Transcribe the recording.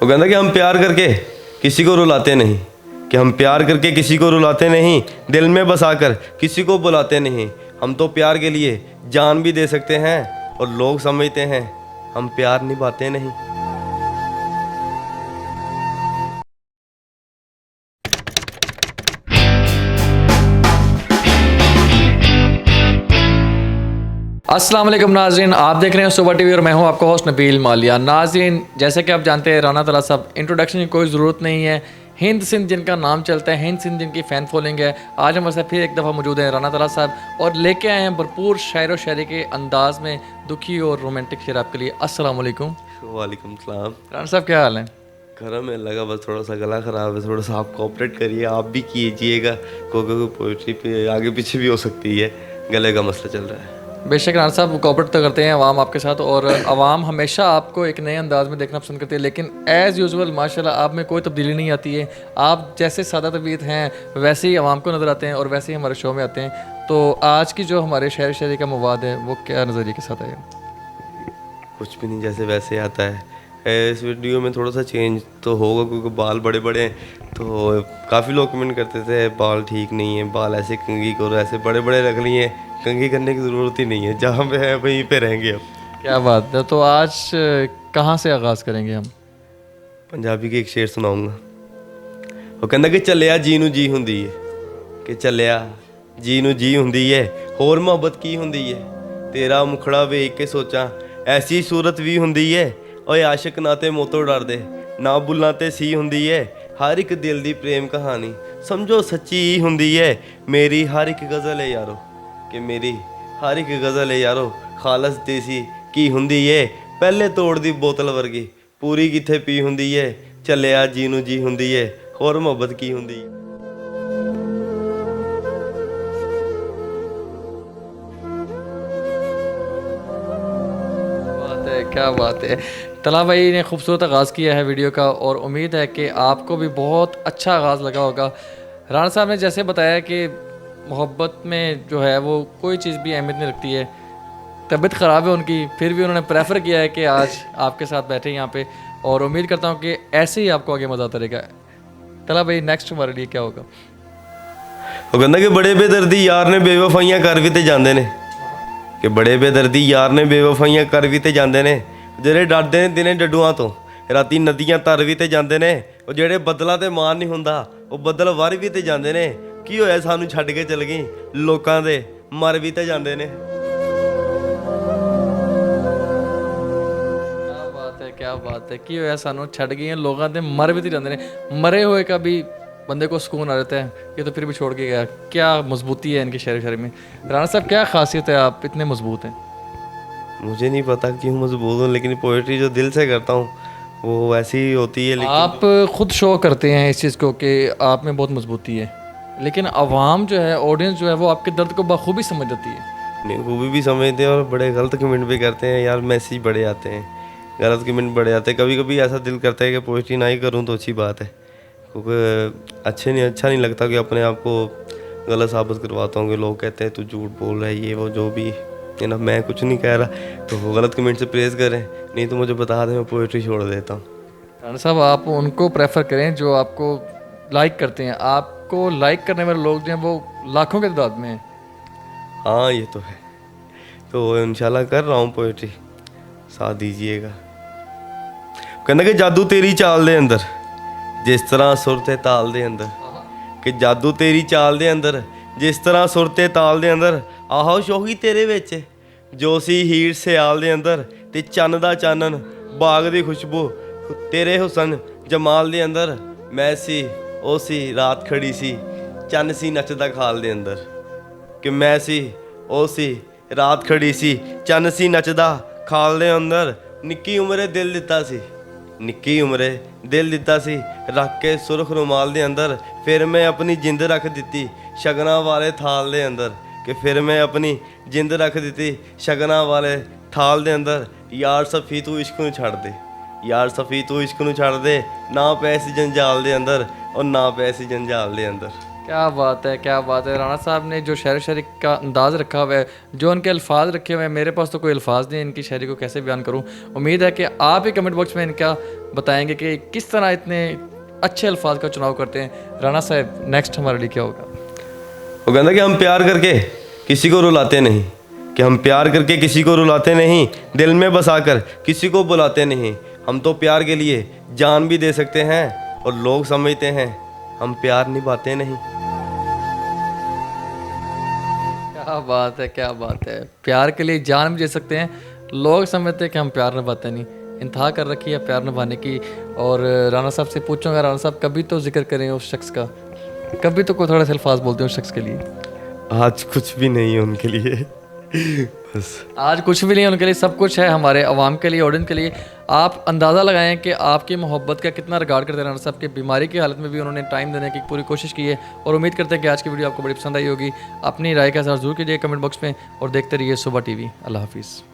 वो कहता कि हम प्यार करके किसी को रुलाते नहीं, कि हम प्यार करके किसी को रुलाते नहीं, दिल में बसाकर किसी को बुलाते नहीं। हम तो प्यार के लिए जान भी दे सकते हैं और लोग समझते हैं हम प्यार निभाते नहीं। अस्सलाम वालेकुम नाज़रीन, आप देख रहे हैं सुबह टीवी और मैं हूं आपका होस्ट नबील मालिया। नाज़रीन, जैसे कि आप जानते हैं राना तला साहब, इंट्रोडक्शन की कोई ज़रूरत नहीं है। हिंद सिंध जिनका नाम चलता है, हिंद सिंध जिनकी फ़ैन फॉलोइंग है। आज हमारे साथ फिर एक दफ़ा मौजूद हैं राना तला साहब और लेके आए हैं भरपूर शायर व शायरी के अंदाज़ में दुखी और रोमांटिक शेर आपके लिए। अस्सलाम वालेकुम। वालेकुम सलाम। राना साहब क्या हाल है? घर में लगा, बस थोड़ा सा गला ख़राब है, थोड़ा सा आप कोऑपरेट करिए, आप भी कीजिएगा। कोई पोइट्री पे आगे पीछे भी हो सकती है, गले का मसला चल रहा है। बेशक राना साहब, कोऑपरेट तो करते हैं अवाम आपके साथ, और अवाम हमेशा आपको एक नए अंदाज में देखना पसंद करती है, लेकिन एज़ यूजुअल माशाल्लाह आप में कोई तब्दीली नहीं आती है। आप जैसे सादा तबीयत हैं वैसे ही अवाम को नज़र आते हैं और वैसे ही हमारे शो में आते हैं। तो आज की जो हमारे शायर शायरी का मवाद है वो क्या नज़रिए के साथ आएगा? कुछ भी नहीं, जैसे वैसे आता है। इस वीडियो में थोड़ा सा चेंज तो होगा क्योंकि बाल बड़े बड़े हैं, तो काफ़ी लोग कमेंट करते थे बाल ठीक नहीं है, बाल ऐसे कंघी करो, ऐसे बड़े बड़े रख लिए, कंघी करने की ज़रूरत ही नहीं है, जहाँ पे है वहीं पे रहेंगे अब। क्या बात है। तो आज कहाँ से आगाज़ करेंगे हम? पंजाबी के एक शेर सुनाऊंगा। वो कहता कि चलिया जी नू जी हुंदी है, कि चलिया जी नू जी हुंदी है, होर मुहब्बत की हुंदी है, तेरा मुखड़ा वेख के सोचा ऐसी सूरत भी हुंदी है, ओए आशिक ना ते मोतो डर दे, ना बुल्लां ते सी हुंदी है, हर एक दिल दी प्रेम कहानी समझो सच्ची ही हुंदी है, मेरी हर एक गज़ल है यारो, कि मेरी हर एक गज़ल है यारो, खालस देसी की हुंदी है, पहले तोड़ दी बोतल वर्गी पूरी किथे पी हुंदी है, चलिया जी नू जी हुंदी है, होर मुहब्बत की हुंदी है। क्या बात है। तला भाई ने खूबसूरत आगाज़ किया है वीडियो का और उम्मीद है कि आपको भी बहुत अच्छा आगाज़ लगा होगा। राना साहब ने जैसे बताया कि मोहब्बत में जो है वो कोई चीज़ भी अहमियत नहीं रखती है। तबीयत ख़राब है उनकी, फिर भी उन्होंने प्रेफर किया है कि आज आपके साथ बैठे यहाँ पे, और उम्मीद करता हूँ कि ऐसे ही आपको आगे मज़ा आता रहेगा। तला भाई, नेक्स्ट हमारे लिए क्या होगा? वो कहता कि बड़े बेदर्दी यार ने बेवफाइयां कर भी ते जाते ने, कि बड़े बेदर्दी यार ने बेवफाइयां कर भी ते जाते ने, ਜਿਹੜੇ ਡਰਦੇ ਨੇ ਦਿਨੇ ਡੱਡੂਆਂ ਤੋਂ ਰਾਤੀ ਨਦੀਆਂ ਤਰ ਵੀ ਤੇ ਜਾਂਦੇ ਨੇ, ਉਹ ਜਿਹੜੇ ਬੱਦਲਾਂ ਤੇ ਮਾਰ ਨਹੀਂ ਹੁੰਦਾ ਉਹ ਬੱਦਲ ਵਰ ਵੀ ਤੇ ਜਾਂਦੇ ਨੇ, ਕੀ ਹੋਇਆ ਸਾਨੂੰ ਛੱਡ ਕੇ ਚਲ ਗਈ ਲੋਕਾਂ ਦੇ ਮਰ ਵੀ ਤੇ ਜਾਂਦੇ ਨੇ। क्या बात है कि होया सानू छड़ गई हैं लोगों के मर भी तो जाते हैं। मरे हुए का भी बंदे को सुकून आ जाता है, ये तो फिर भी छोड़ के गया। क्या मजबूती है इनकी शायरी शायरी में। राना साहब, क्या खासियत है, आप इतने मजबूत हैं? मुझे नहीं पता क्यों मजबूत हूँ, लेकिन पोइट्री जो दिल से करता हूँ वो वैसी ही होती है। लेकिन आप खुद शो करते हैं इस चीज़ को कि आप में बहुत मजबूती है, लेकिन आवाम जो है, ऑडियंस जो है, वो आपके दर्द को बखूबी समझ जाती है। नहीं, वो भी समझते हैं और बड़े गलत कमेंट भी करते हैं यार, मैसेज बड़े आते हैं, गलत कमेंट बड़े आते हैं। कभी कभी ऐसा दिल करता है कि पोइट्री ना ही करूँ तो अच्छी बात है, क्योंकि अच्छा नहीं लगता कि अपने आप को गलत साबित करवाता हूँ कि लोग कहते हैं तू झूठ बोल रहा है, ये वो जो भी है ना। मैं कुछ नहीं कह रहा, तो वो गलत कमेंट से प्रेज़ करें, नहीं तो मुझे बता दें, मैं पोइट्री छोड़ देता हूँ। राना साहब, आप उनको प्रेफर करें जो आपको लाइक करते हैं। आपको लाइक करने वाले लोग जो हैं वो लाखों के तादाद में हैं। हाँ, ये तो है, तो इंशाल्लाह कर रहा हूँ पोइट्री, साथ दीजिएगा। कहना कि जादू तेरी चाल दे अंदर जिस तरह सुर ते ताल दे अंदर, कि जादू तेरी चाल दे अंदर जिस तरह सुर ते ताल दे अंदर, आहो शोही तेरे विच जो सी हीर सियाल दे अंदर, ते चन्न दा चानन बाग दी खुशबू तेरे हुसन जमाल दे अंदर, मैं सी ओ सी रात खड़ी सी चन्न सी नचदा खाल दे अंदर, कि मैं सी ओ सी रात खड़ी सी चन्न सी नचदा खाल दे अंदर, निक्की उमरे दिल दिता सी, निक्की उमरे दिल दिता सी रख के सुरख रुमाल दे अंदर, फिर मैं अपनी जिंद रख दिती शगना वाले थाल दे अंदर, कि फिर मैं अपनी जिंद रख दिती शगना वाले थाल दे अंदर, यार सफ़ी तू इश्क नूं छड़ दे, यार सफ़ी तू इश्क नूं छड़ दे, ना पैसी जंजाल दे अंदर और ना पैसी जंजाल दे अंदर। क्या बात है, क्या बात है। राना साहब ने जो शायर शायरी का अंदाज़ रखा हुआ है, जो उनके अल्फाज रखे हुए हैं, मेरे पास तो कोई अल्फाज नहीं है इनकी शायरी को कैसे बयान करूं। उम्मीद है कि आप ही कमेंट बॉक्स में इनका बताएंगे कि किस तरह इतने अच्छे अल्फाज का चुनाव करते हैं। राणा साहब नेक्स्ट हमारे लिए क्या होगा? वो कहता कि हम प्यार करके किसी को रुलाते नहीं, कि हम प्यार करके किसी को रुलाते नहीं, दिल में बसाकर किसी को बुलाते नहीं। हम तो प्यार के लिए जान भी दे सकते हैं और लोग समझते हैं हम प्यार निभाते नहीं। क्या बात है, क्या बात है। प्यार के लिए जान भी दे सकते हैं, लोग समझते हैं कि हम प्यार निभाते नहीं। इंतहा कर रखी है प्यार निभाने की। और राणा साहब से पूछूंगा, राणा साहब कभी तो जिक्र करें उस शख्स का, कभी तो कोई थोड़ा सा अल्फाज बोलते हैं उस शख्स के लिए। आज कुछ भी नहीं है उनके लिए, बस आज कुछ भी नहीं है उनके लिए, सब कुछ है हमारे अवाम के लिए, ऑडियंस के लिए। आप अंदाज़ा लगाएं कि आपकी मोहब्बत का कितना रिगार्ड करते हैं राणा साहब। की बीमारी की हालत में भी उन्होंने टाइम देने की पूरी कोशिश की है। और उम्मीद करते हैं कि आज की वीडियो आपको बड़ी पसंद आई होगी। अपनी राय का इज़हार ज़रूर कीजिए कमेंट बॉक्स में और देखते रहिए सुबह टीवी। अल्लाह हाफिज़।